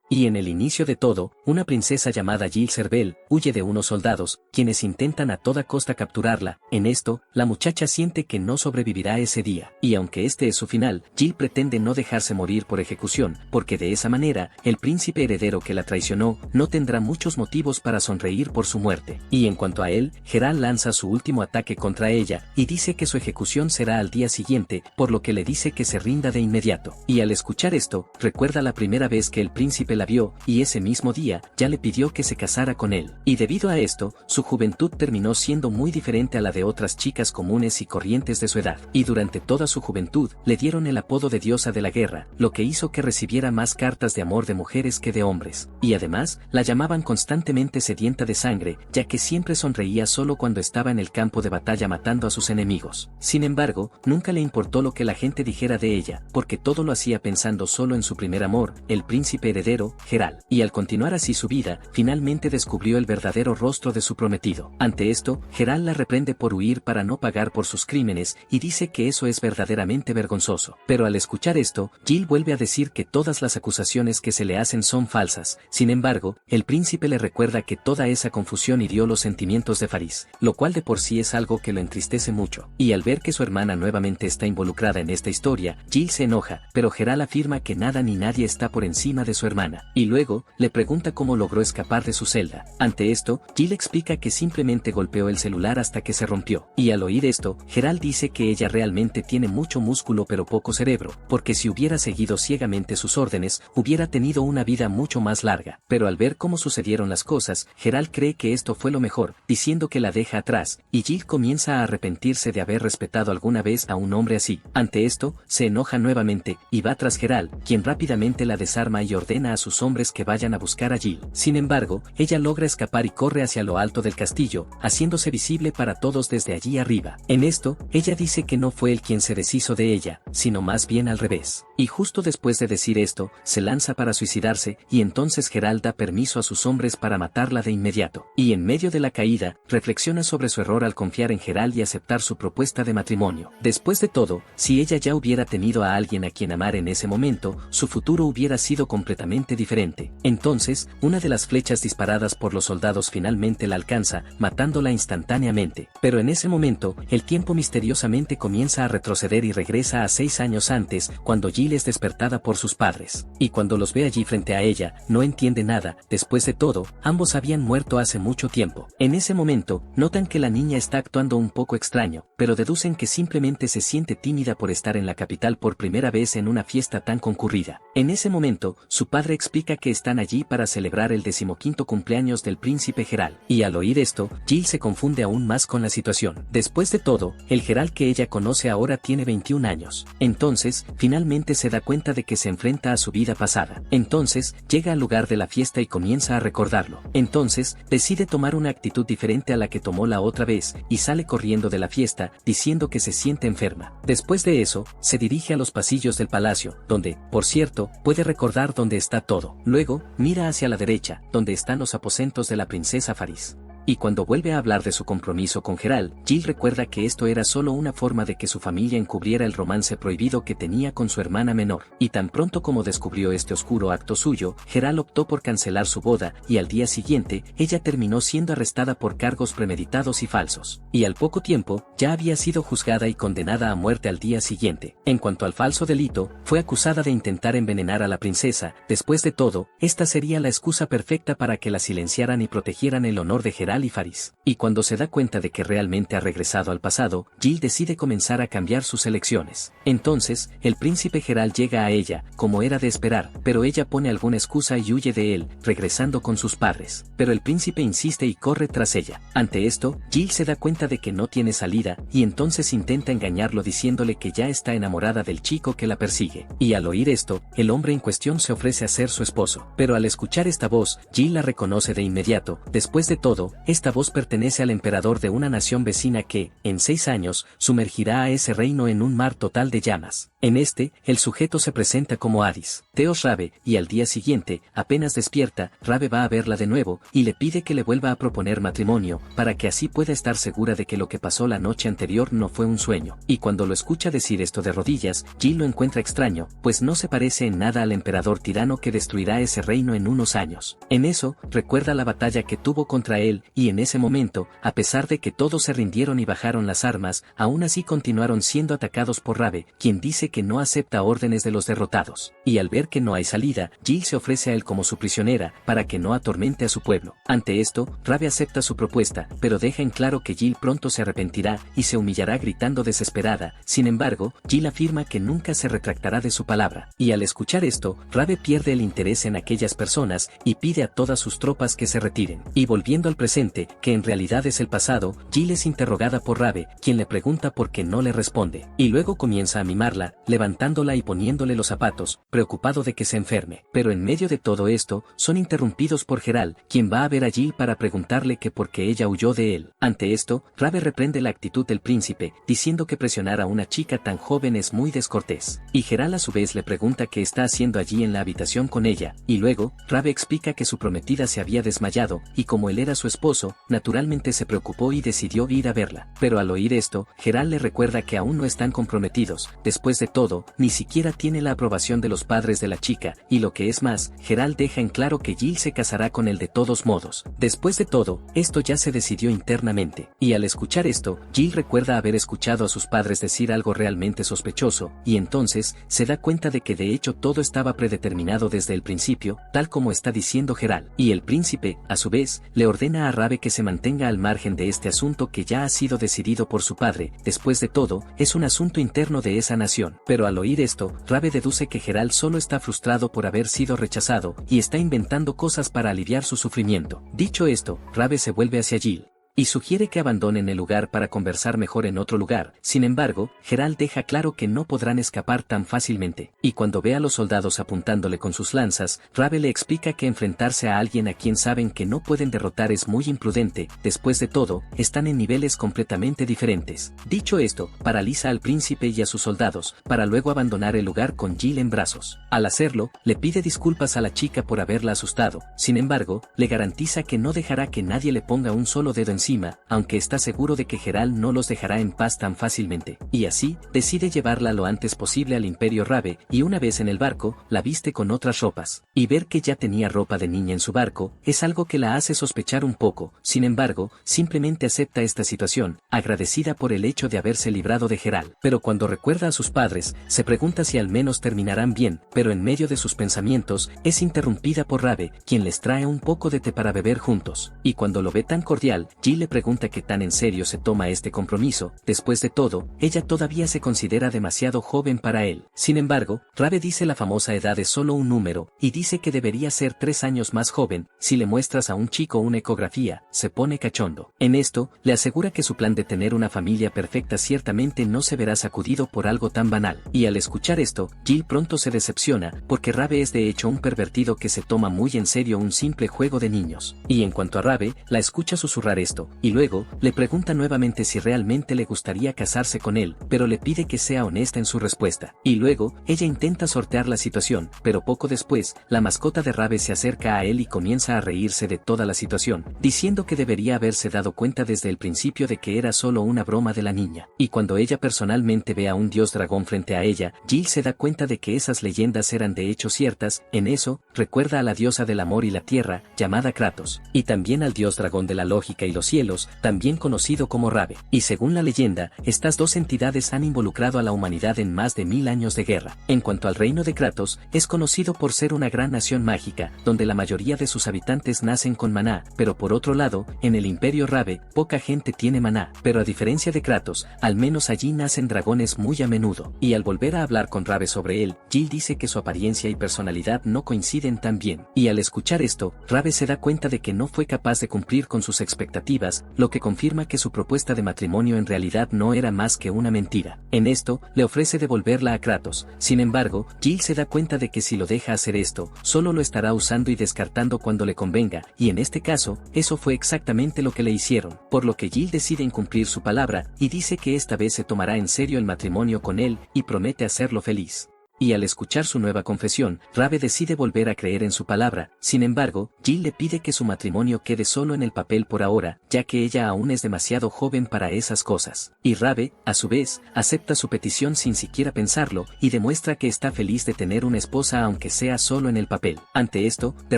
Y en el inicio de todo, una princesa llamada Jill Cervel huye de unos soldados, quienes intentan a toda costa capturarla. En esto, la muchacha siente que no sobrevivirá ese día, y aunque este es su final, Jill pretende no dejarse morir por ejecución, porque de esa manera, el príncipe heredero que la traicionó no tendrá muchos motivos para sonreír por su muerte. Y en cuanto a él, Geralt lanza su último ataque contra ella, y dice que su ejecución será al día siguiente, por lo que le dice que se rinda de inmediato. Y al escuchar esto, recuerda la primera vez que el príncipe la vio, y ese mismo día, ya le pidió que se casara con él. Y debido a esto, su juventud terminó siendo muy diferente a la de otras chicas comunes y corrientes de su edad. Y durante toda su juventud, le dieron el apodo de diosa de la guerra, lo que hizo que recibiera más cartas de amor de mujeres que de hombres. Y además, la llamaban constantemente sedienta de sangre, ya que siempre sonreía solo cuando estaba en el campo de batalla matando a sus enemigos. Sin embargo, nunca le importó lo que la gente dijera de ella, porque todo lo hacía pensando solo en su primer amor, el príncipe heredero, Geralt. Y al continuar así su vida, finalmente descubrió el verdadero rostro de su prometido. Ante esto, Geralt la reprende por huir para no pagar por sus crímenes, y dice que eso es verdaderamente vergonzoso. Pero al escuchar esto, Jill vuelve a decir que todas las acusaciones que se le hacen son falsas. Sin embargo, el príncipe le recuerda que toda esa confusión hirió los sentimientos de Faris, lo cual de por sí es algo que lo entristece mucho. Y al ver que su hermana nuevamente está involucrada en esta historia, Jill se enoja, pero Geralt afirma que nada ni nadie está por encima de su hermana. Y luego, le pregunta cómo logró escapar de su celda. Ante esto, Jill explica que simplemente golpeó el celular hasta que se rompió. Y al oír esto, Geralt dice que ella realmente tiene mucho músculo pero poco cerebro, porque si hubiera seguido ciegamente sus órdenes, hubiera tenido una vida mucho más larga. Pero al ver cómo sucedieron las cosas, Geralt cree que esto fue lo mejor, diciendo que la deja atrás, y Jill comienza a arrepentirse de haber respetado alguna vez a un hombre así. Ante esto, se enoja nuevamente, y va tras Geralt, quien rápidamente la desarma y ordena a sus hombres que vayan a buscar a Jill. Sin embargo, ella logra escapar y corre hacia lo alto del castillo, haciéndose visible para todos desde allí arriba. En esto, ella dice que no fue él quien se deshizo de ella, sino más bien al revés. Y justo después de decir esto, se lanza para suicidarse, y entonces Geralt da permiso a sus hombres para matarla de inmediato. Y en medio de la caída, reflexiona sobre su error al confiar en Geralt y aceptar su propuesta de matrimonio. Después de todo, si ella ya hubiera tenido a alguien a quien amar en ese momento, su futuro hubiera sido completamente diferente. Entonces, una de las flechas disparadas por los soldados finalmente la alcanza, matándola instantáneamente. Pero en ese momento, el tiempo misteriosamente comienza a retroceder y regresa a 6 años antes, cuando Jill es despertada por sus padres. Y cuando los ve allí frente a ella, no entiende nada. Después de todo, ambos habían muerto hace mucho tiempo. En ese momento, notan que la niña está actuando un poco extraño, pero deducen que simplemente se siente tímida por estar en la capital por primera vez en una fiesta tan concurrida. En ese momento, su padre explica que están allí para celebrar el 15º cumpleaños del príncipe Geralt. Y al oír esto, Jill se confunde aún más con la situación. Después de todo, el Geralt que ella conoce ahora tiene 21 años. Entonces, finalmente se da cuenta de que se enfrenta a su vida pasada. Entonces, llega al lugar de la fiesta y comienza a recordarlo. Entonces, decide tomar una actitud diferente a la que tomó la otra vez, y sale corriendo de la fiesta, diciendo que se siente enferma. Después de eso, se dirige a los pasillos del palacio, donde, por cierto, puede recordar dónde está todo. Luego, mira hacia la derecha, donde están los aposentos de la princesa Faris. Y cuando vuelve a hablar de su compromiso con Geralt, Jill recuerda que esto era solo una forma de que su familia encubriera el romance prohibido que tenía con su hermana menor. Y tan pronto como descubrió este oscuro acto suyo, Geralt optó por cancelar su boda, y al día siguiente, ella terminó siendo arrestada por cargos premeditados y falsos. Y al poco tiempo, ya había sido juzgada y condenada a muerte al día siguiente. En cuanto al falso delito, fue acusada de intentar envenenar a la princesa. Después de todo, esta sería la excusa perfecta para que la silenciaran y protegieran el honor de Geralt y Faris. Y cuando se da cuenta de que realmente ha regresado al pasado, Jill decide comenzar a cambiar sus elecciones. Entonces, el príncipe Geralt llega a ella, como era de esperar, pero ella pone alguna excusa y huye de él, regresando con sus padres. Pero el príncipe insiste y corre tras ella. Ante esto, Jill se da cuenta de que no tiene salida, y entonces intenta engañarlo diciéndole que ya está enamorada del chico que la persigue. Y al oír esto, el hombre en cuestión se ofrece a ser su esposo. Pero al escuchar esta voz, Jill la reconoce de inmediato. Después de todo, esta voz pertenece al emperador de una nación vecina que, en 6 años, sumergirá a ese reino en un mar total de llamas. En el sujeto se presenta como Hades, Theos Rabe, y al día siguiente, apenas despierta, Rabe va a verla de nuevo, y le pide que le vuelva a proponer matrimonio, para que así pueda estar segura de que lo que pasó la noche anterior no fue un sueño. Y cuando lo escucha decir esto de rodillas, Jill lo encuentra extraño, pues no se parece en nada al emperador tirano que destruirá ese reino en unos años. En eso, recuerda la batalla que tuvo contra él, y en ese momento, a pesar de que todos se rindieron y bajaron las armas, aún así continuaron siendo atacados por Rabe, quien dice que no acepta órdenes de los derrotados. Y al ver que no hay salida, Jill se ofrece a él como su prisionera, para que no atormente a su pueblo. Ante esto, Rabe acepta su propuesta, pero deja en claro que Jill pronto se arrepentirá, y se humillará gritando desesperada. Sin embargo, Jill afirma que nunca se retractará de su palabra. Y al escuchar esto, Rabe pierde el interés en aquellas personas, y pide a todas sus tropas que se retiren. Y volviendo al presente, que en realidad es el pasado, Jill es interrogada por Rabe, quien le pregunta por qué no le responde. Y luego comienza a mimarla, levantándola y poniéndole los zapatos, preocupado de que se enferme. Pero en medio de todo esto, son interrumpidos por Geralt, quien va a ver a Jill para preguntarle que por qué ella huyó de él. Ante esto, Rabe reprende la actitud del príncipe, diciendo que presionar a una chica tan joven es muy descortés. Y Geralt a su vez le pregunta qué está haciendo allí en la habitación con ella, y luego, Rabe explica que su prometida se había desmayado, y como él era su esposo, naturalmente se preocupó y decidió ir a verla. Pero al oír esto, Geralt le recuerda que aún no están comprometidos. Después de todo, ni siquiera tiene la aprobación de los padres de la chica, y lo que es más, Geralt deja en claro que Jill se casará con él de todos modos. Después de todo, esto ya se decidió internamente. Y al escuchar esto, Jill recuerda haber escuchado a sus padres decir algo realmente sospechoso, y entonces, se da cuenta de que de hecho todo estaba predeterminado desde el principio, tal como está diciendo Geralt. Y el príncipe, a su vez, le ordena a Rabe que se mantenga al margen de este asunto que ya ha sido decidido por su padre. Después de todo, es un asunto interno de esa nación. Pero al oír esto, Rabe deduce que Geralt solo está frustrado por haber sido rechazado, y está inventando cosas para aliviar su sufrimiento. Dicho esto, Rabe se vuelve hacia Jill y sugiere que abandonen el lugar para conversar mejor en otro lugar. Sin embargo, Geralt deja claro que no podrán escapar tan fácilmente, y cuando ve a los soldados apuntándole con sus lanzas, Rabe le explica que enfrentarse a alguien a quien saben que no pueden derrotar es muy imprudente. Después de todo, están en niveles completamente diferentes. Dicho esto, paraliza al príncipe y a sus soldados, para luego abandonar el lugar con Jill en brazos. Al hacerlo, le pide disculpas a la chica por haberla asustado. Sin embargo, le garantiza que no dejará que nadie le ponga un solo dedo encima, aunque está seguro de que Geralt no los dejará en paz tan fácilmente. Y así, decide llevarla lo antes posible al Imperio Rabe, y una vez en el barco, la viste con otras ropas. Y ver que ya tenía ropa de niña en su barco, es algo que la hace sospechar un poco. Sin embargo, simplemente acepta esta situación, agradecida por el hecho de haberse librado de Geralt. Pero cuando recuerda a sus padres, se pregunta si al menos terminarán bien, pero en medio de sus pensamientos, es interrumpida por Rabe, quien les trae un poco de té para beber juntos. Y cuando lo ve tan cordial, Jill le pregunta qué tan en serio se toma este compromiso. Después de todo, ella todavía se considera demasiado joven para él. Sin embargo, Rabe dice la famosa edad es solo un número, y dice que debería ser 3 años más joven. Si le muestras a un chico una ecografía, se pone cachondo. En esto, le asegura que su plan de tener una familia perfecta ciertamente no se verá sacudido por algo tan banal. Y al escuchar esto, Jill pronto se decepciona, porque Rabe es de hecho un pervertido que se toma muy en serio un simple juego de niños. Y en cuanto a Rabe, la escucha susurrar esto, y luego, le pregunta nuevamente si realmente le gustaría casarse con él, pero le pide que sea honesta en su respuesta. Y luego, ella intenta sortear la situación, pero poco después, la mascota de Rabe se acerca a él y comienza a reírse de toda la situación, diciendo que debería haberse dado cuenta desde el principio de que era solo una broma de la niña. Y cuando ella personalmente ve a un dios dragón frente a ella, Jill se da cuenta de que esas leyendas eran de hecho ciertas. En eso, recuerda a la diosa del amor y la tierra, llamada Kratos, y también al dios dragón de la lógica y los cielos, también conocido como Rabe. Y según la leyenda, estas dos entidades han involucrado a la humanidad en más de 1000 años de guerra. En cuanto al reino de Kratos, es conocido por ser una gran nación mágica, donde la mayoría de sus habitantes nacen con maná, pero por otro lado, en el Imperio Rabe, poca gente tiene maná, pero a diferencia de Kratos, al menos allí nacen dragones muy a menudo. Y al volver a hablar con Rabe sobre él, Jill dice que su apariencia y personalidad no coinciden tan bien. Y al escuchar esto, Rabe se da cuenta de que no fue capaz de cumplir con sus expectativas, positivas, lo que confirma que su propuesta de matrimonio en realidad no era más que una mentira. En esto, le ofrece devolverla a Kratos. Sin embargo, Jill se da cuenta de que si lo deja hacer esto, solo lo estará usando y descartando cuando le convenga, y en este caso, eso fue exactamente lo que le hicieron, por lo que Jill decide incumplir su palabra, y dice que esta vez se tomará en serio el matrimonio con él, y promete hacerlo feliz. Y al escuchar su nueva confesión, Rave decide volver a creer en su palabra. Sin embargo, Jill le pide que su matrimonio quede solo en el papel por ahora, ya que ella aún es demasiado joven para esas cosas. Y Rave, a su vez, acepta su petición sin siquiera pensarlo, y demuestra que está feliz de tener una esposa aunque sea solo en el papel. Ante esto, de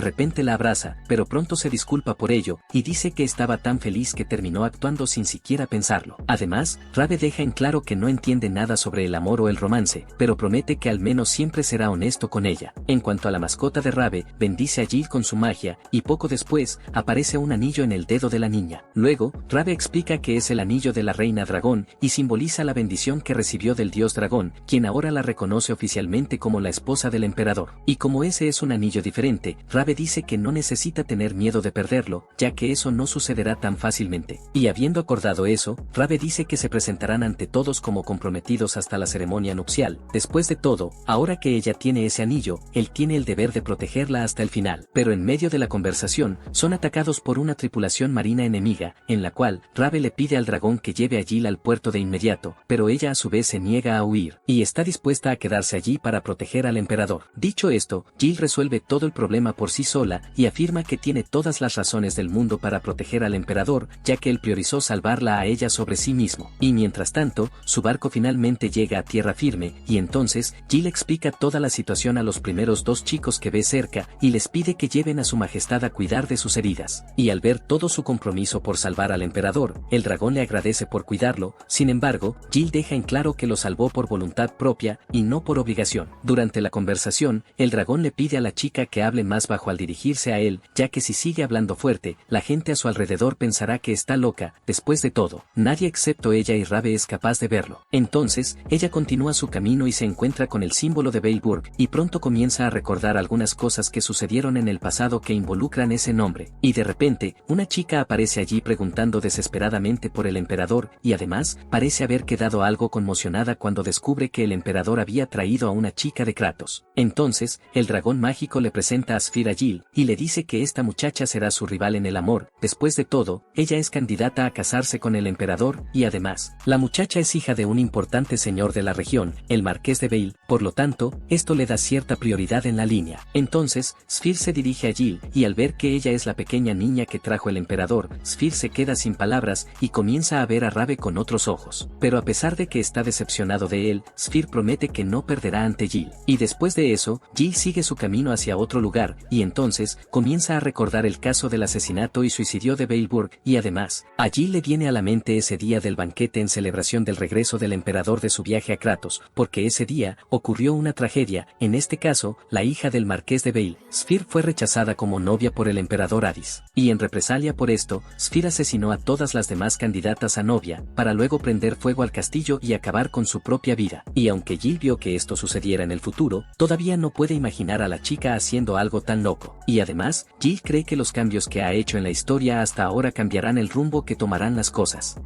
repente la abraza, pero pronto se disculpa por ello, y dice que estaba tan feliz que terminó actuando sin siquiera pensarlo. Además, Rave deja en claro que no entiende nada sobre el amor o el romance, pero promete que al menos siempre será honesto con ella. En cuanto a la mascota de Rave, bendice a Jill con su magia, y poco después, aparece un anillo en el dedo de la niña. Luego, Rave explica que es el anillo de la reina dragón, y simboliza la bendición que recibió del dios dragón, quien ahora la reconoce oficialmente como la esposa del emperador. Y como ese es un anillo diferente, Rave dice que no necesita tener miedo de perderlo, ya que eso no sucederá tan fácilmente. Y habiendo acordado eso, Rave dice que se presentarán ante todos como comprometidos hasta la ceremonia nupcial. Después de todo, ahora que ella tiene ese anillo, él tiene el deber de protegerla hasta el final. Pero en medio de la conversación, son atacados por una tripulación marina enemiga, en la cual, Rave le pide al dragón que lleve a Jill al puerto de inmediato, pero ella a su vez se niega a huir, y está dispuesta a quedarse allí para proteger al emperador. Dicho esto, Jill resuelve todo el problema por sí sola, y afirma que tiene todas las razones del mundo para proteger al emperador, ya que él priorizó salvarla a ella sobre sí mismo. Y mientras tanto, su barco finalmente llega a tierra firme, y entonces, Jill explica toda la situación a los primeros dos chicos que ve cerca, y les pide que lleven a su majestad a cuidar de sus heridas. Y al ver todo su compromiso por salvar al emperador, el dragón le agradece por cuidarlo. Sin embargo, Jill deja en claro que lo salvó por voluntad propia, y no por obligación. Durante la conversación, el dragón le pide a la chica que hable más bajo al dirigirse a él, ya que si sigue hablando fuerte, la gente a su alrededor pensará que está loca. Después de todo, nadie excepto ella y Rave es capaz de verlo. Entonces, ella continúa su camino y se encuentra con el símbolo de Veilburg, y pronto comienza a recordar algunas cosas que sucedieron en el pasado que involucran ese nombre. Y de repente, una chica aparece allí preguntando desesperadamente por el emperador, y además, parece haber quedado algo conmocionada cuando descubre que el emperador había traído a una chica de Kratos. Entonces, el dragón mágico le presenta a Sphere a Jill, y le dice que esta muchacha será su rival en el amor. Después de todo, ella es candidata a casarse con el emperador, y además, la muchacha es hija de un importante señor de la región, el marqués de Veil, por lo tanto, esto le da cierta prioridad en la línea. Entonces, Sphere se dirige a Jill, y al ver que ella es la pequeña niña que trajo el emperador, Sphere se queda sin palabras, y comienza a ver a Rave con otros ojos. Pero a pesar de que está decepcionado de él, Sphere promete que no perderá ante Jill. Y después de eso, Jill sigue su camino hacia otro lugar, y entonces, comienza a recordar el caso del asesinato y suicidio de Veilburg, y además, a Jill le viene a la mente ese día del banquete en celebración del regreso del emperador de su viaje a Kratos, porque ese día, ocurrió una tragedia. En este caso, la hija del marqués de Veil, Sphere, fue rechazada como novia por el emperador Hades. Y en represalia por esto, Sphere asesinó a todas las demás candidatas a novia, para luego prender fuego al castillo y acabar con su propia vida. Y aunque Jill vio que esto sucediera en el futuro, todavía no puede imaginar a la chica haciendo algo tan loco. Y además, Jill cree que los cambios que ha hecho en la historia hasta ahora cambiarán el rumbo que tomarán las cosas.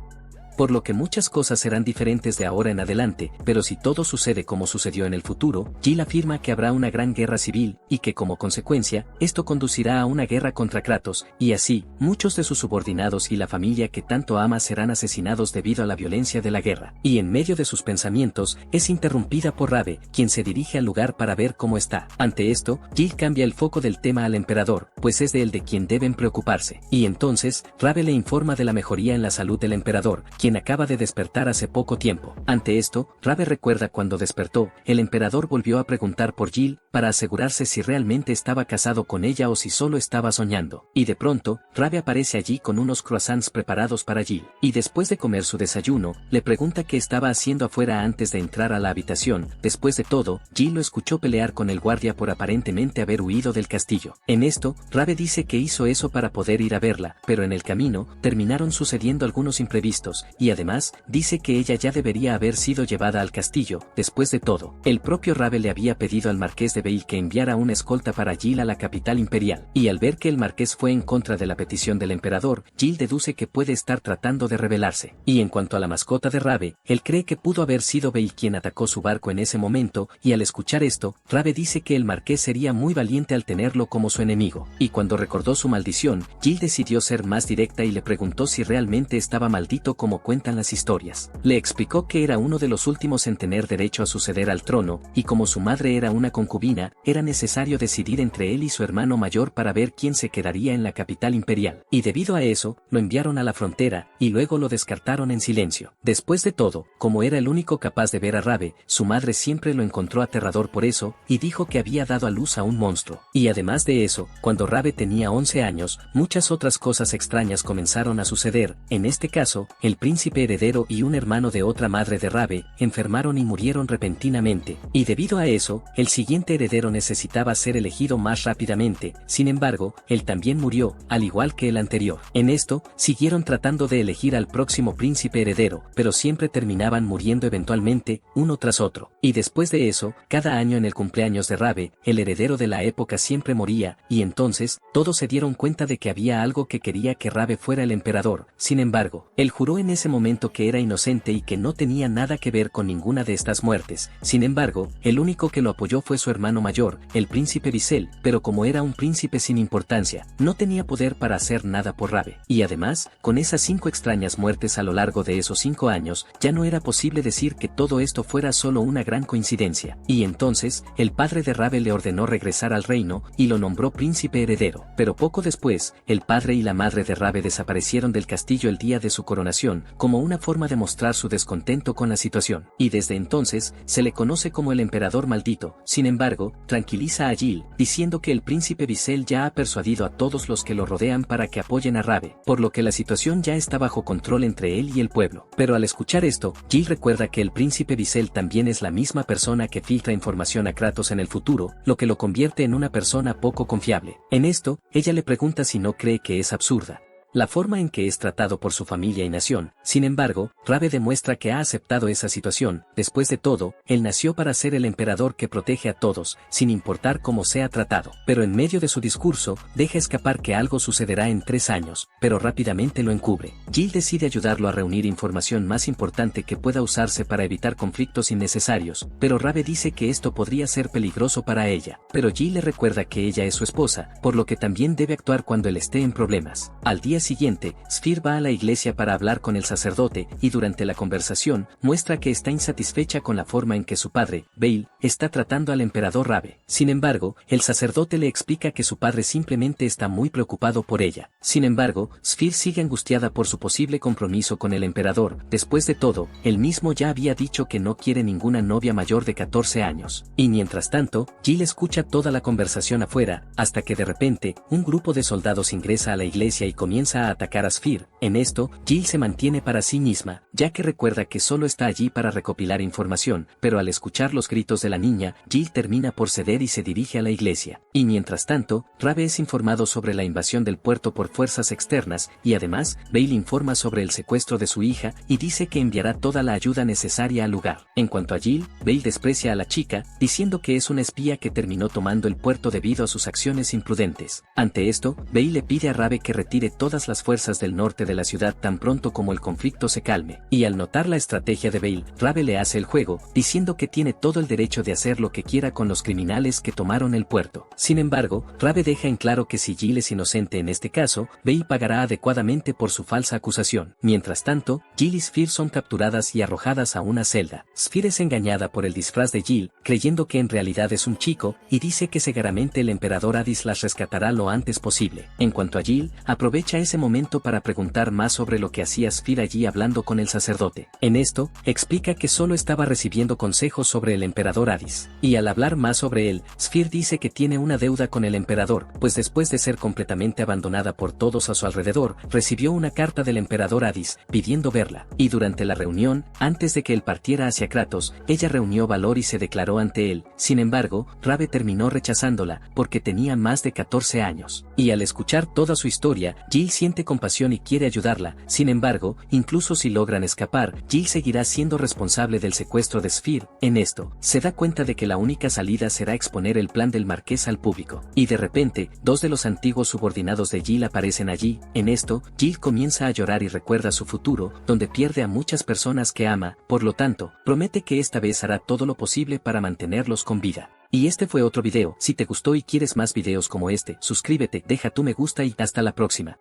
Por lo que muchas cosas serán diferentes de ahora en adelante, pero si todo sucede como sucedió en el futuro, Jill afirma que habrá una gran guerra civil, y que como consecuencia, esto conducirá a una guerra contra Kratos, y así, muchos de sus subordinados y la familia que tanto ama serán asesinados debido a la violencia de la guerra. Y en medio de sus pensamientos, es interrumpida por Rave, quien se dirige al lugar para ver cómo está. Ante esto, Jill cambia el foco del tema al emperador, pues es de él de quien deben preocuparse. Y entonces, Rave le informa de la mejoría en la salud del emperador, quien acaba de despertar hace poco tiempo. Ante esto, Rave recuerda cuando despertó, el emperador volvió a preguntar por Jill, para asegurarse si realmente estaba casado con ella o si solo estaba soñando. Y de pronto, Rave aparece allí con unos croissants preparados para Jill. Y después de comer su desayuno, le pregunta qué estaba haciendo afuera antes de entrar a la habitación. Después de todo, Jill lo escuchó pelear con el guardia por aparentemente haber huido del castillo. En esto, Rave dice que hizo eso para poder ir a verla, pero en el camino, terminaron sucediendo algunos imprevistos, y además, dice que ella ya debería haber sido llevada al castillo. Después de todo, el propio Rave le había pedido al marqués de Bail que enviara una escolta para Jill a la capital imperial, y al ver que el marqués fue en contra de la petición del emperador, Jill deduce que puede estar tratando de rebelarse. Y en cuanto a la mascota de Rabe, él cree que pudo haber sido Bail quien atacó su barco en ese momento, y al escuchar esto, Rabe dice que el marqués sería muy valiente al tenerlo como su enemigo. Y cuando recordó su maldición, Jill decidió ser más directa y le preguntó si realmente estaba maldito como cuentan las historias. Le explicó que era uno de los últimos en tener derecho a suceder al trono, y como su madre era una concubina, era necesario decidir entre él y su hermano mayor para ver quién se quedaría en la capital imperial. Y debido a eso, lo enviaron a la frontera, y luego lo descartaron en silencio. Después de todo, como era el único capaz de ver a Rabe, su madre siempre lo encontró aterrador por eso, y dijo que había dado a luz a un monstruo. Y además de eso, cuando Rabe tenía 11 años, muchas otras cosas extrañas comenzaron a suceder. En este caso, el príncipe heredero y un hermano de otra madre de Rabe, enfermaron y murieron repentinamente, y debido a eso, el siguiente heredero necesitaba ser elegido más rápidamente. Sin embargo, él también murió, al igual que el anterior. En esto, siguieron tratando de elegir al próximo príncipe heredero, pero siempre terminaban muriendo eventualmente, uno tras otro. Y después de eso, cada año en el cumpleaños de Rabe, el heredero de la época siempre moría, y entonces, todos se dieron cuenta de que había algo que quería que Rabe fuera el emperador. Sin embargo, él juró en ese momento que era inocente y que no tenía nada que ver con ninguna de estas muertes. Sin embargo, el único que lo apoyó fue su hermano mayor, el príncipe Visel, pero como era un príncipe sin importancia, no tenía poder para hacer nada por Rabe. Y además, con esas 5 extrañas muertes a lo largo de esos 5 años, ya no era posible decir que todo esto fuera solo una gran coincidencia. Y entonces, el padre de Rabe le ordenó regresar al reino, y lo nombró príncipe heredero. Pero poco después, el padre y la madre de Rabe desaparecieron del castillo el día de su coronación, como una forma de mostrar su descontento con la situación. Y desde entonces, se le conoce como el emperador maldito. Sin embargo, tranquiliza a Jill, diciendo que el príncipe Visel ya ha persuadido a todos los que lo rodean para que apoyen a Rabe, por lo que la situación ya está bajo control entre él y el pueblo. Pero al escuchar esto, Jill recuerda que el príncipe Visel también es la misma persona que filtra información a Kratos en el futuro, lo que lo convierte en una persona poco confiable. En esto, ella le pregunta si no cree que es absurda la forma en que es tratado por su familia y nación. Sin embargo, Rabe demuestra que ha aceptado esa situación. Después de todo, él nació para ser el emperador que protege a todos, sin importar cómo sea tratado. Pero en medio de su discurso, deja escapar que algo sucederá en 3 años, pero rápidamente lo encubre. Jill decide ayudarlo a reunir información más importante que pueda usarse para evitar conflictos innecesarios, pero Rabe dice que esto podría ser peligroso para ella. Pero Jill le recuerda que ella es su esposa, por lo que también debe actuar cuando él esté en problemas. Al día siguiente, Sphere va a la iglesia para hablar con el sacerdote, y durante la conversación, muestra que está insatisfecha con la forma en que su padre, Bail, está tratando al emperador Rabe. Sin embargo, el sacerdote le explica que su padre simplemente está muy preocupado por ella. Sin embargo, Sphere sigue angustiada por su posible compromiso con el emperador. Después de todo, él mismo ya había dicho que no quiere ninguna novia mayor de 14 años. Y mientras tanto, Jill escucha toda la conversación afuera, hasta que de repente, un grupo de soldados ingresa a la iglesia y comienza a atacar a Sphere. En esto, Jill se mantiene para sí misma, ya que recuerda que solo está allí para recopilar información, pero al escuchar los gritos de la niña, Jill termina por ceder y se dirige a la iglesia. Y mientras tanto, Rabe es informado sobre la invasión del puerto por fuerzas externas, y además, Bail informa sobre el secuestro de su hija, y dice que enviará toda la ayuda necesaria al lugar. En cuanto a Jill, Bail desprecia a la chica, diciendo que es una espía que terminó tomando el puerto debido a sus acciones imprudentes. Ante esto, Bail le pide a Rabe que retire todas las fuerzas del norte de la ciudad tan pronto como el conflicto se calme. Y al notar la estrategia de Bail, Rabe le hace el juego, diciendo que tiene todo el derecho de hacer lo que quiera con los criminales que tomaron el puerto. Sin embargo, Rabe deja en claro que si Jill es inocente en este caso, Bail pagará adecuadamente por su falsa acusación. Mientras tanto, Jill y Sphere son capturadas y arrojadas a una celda. Sphere es engañada por el disfraz de Jill, creyendo que en realidad es un chico, y dice que seguramente el emperador Hades las rescatará lo antes posible. En cuanto a Jill, aprovecha ese momento para preguntar más sobre lo que hacía Sphere allí hablando con el sacerdote. En esto, explica que solo estaba recibiendo consejos sobre el emperador Hades. Y al hablar más sobre él, Sphere dice que tiene una deuda con el emperador, pues después de ser completamente abandonada por todos a su alrededor, recibió una carta del emperador Hades, pidiendo verla. Y durante la reunión, antes de que él partiera hacia Kratos, ella reunió valor y se declaró ante él. Sin embargo, Rabe terminó rechazándola, porque tenía más de 14 años. Y al escuchar toda su historia, Jill siente compasión y quiere ayudarla, sin embargo, incluso si logran escapar, Jill seguirá siendo responsable del secuestro de Sphere. En esto, se da cuenta de que la única salida será exponer el plan del marqués al público. Y de repente, dos de los antiguos subordinados de Jill aparecen allí. En esto, Jill comienza a llorar y recuerda su futuro, donde pierde a muchas personas que ama, por lo tanto, promete que esta vez hará todo lo posible para mantenerlos con vida. Y este fue otro video. Si te gustó y quieres más videos como este, suscríbete, deja tu me gusta y hasta la próxima.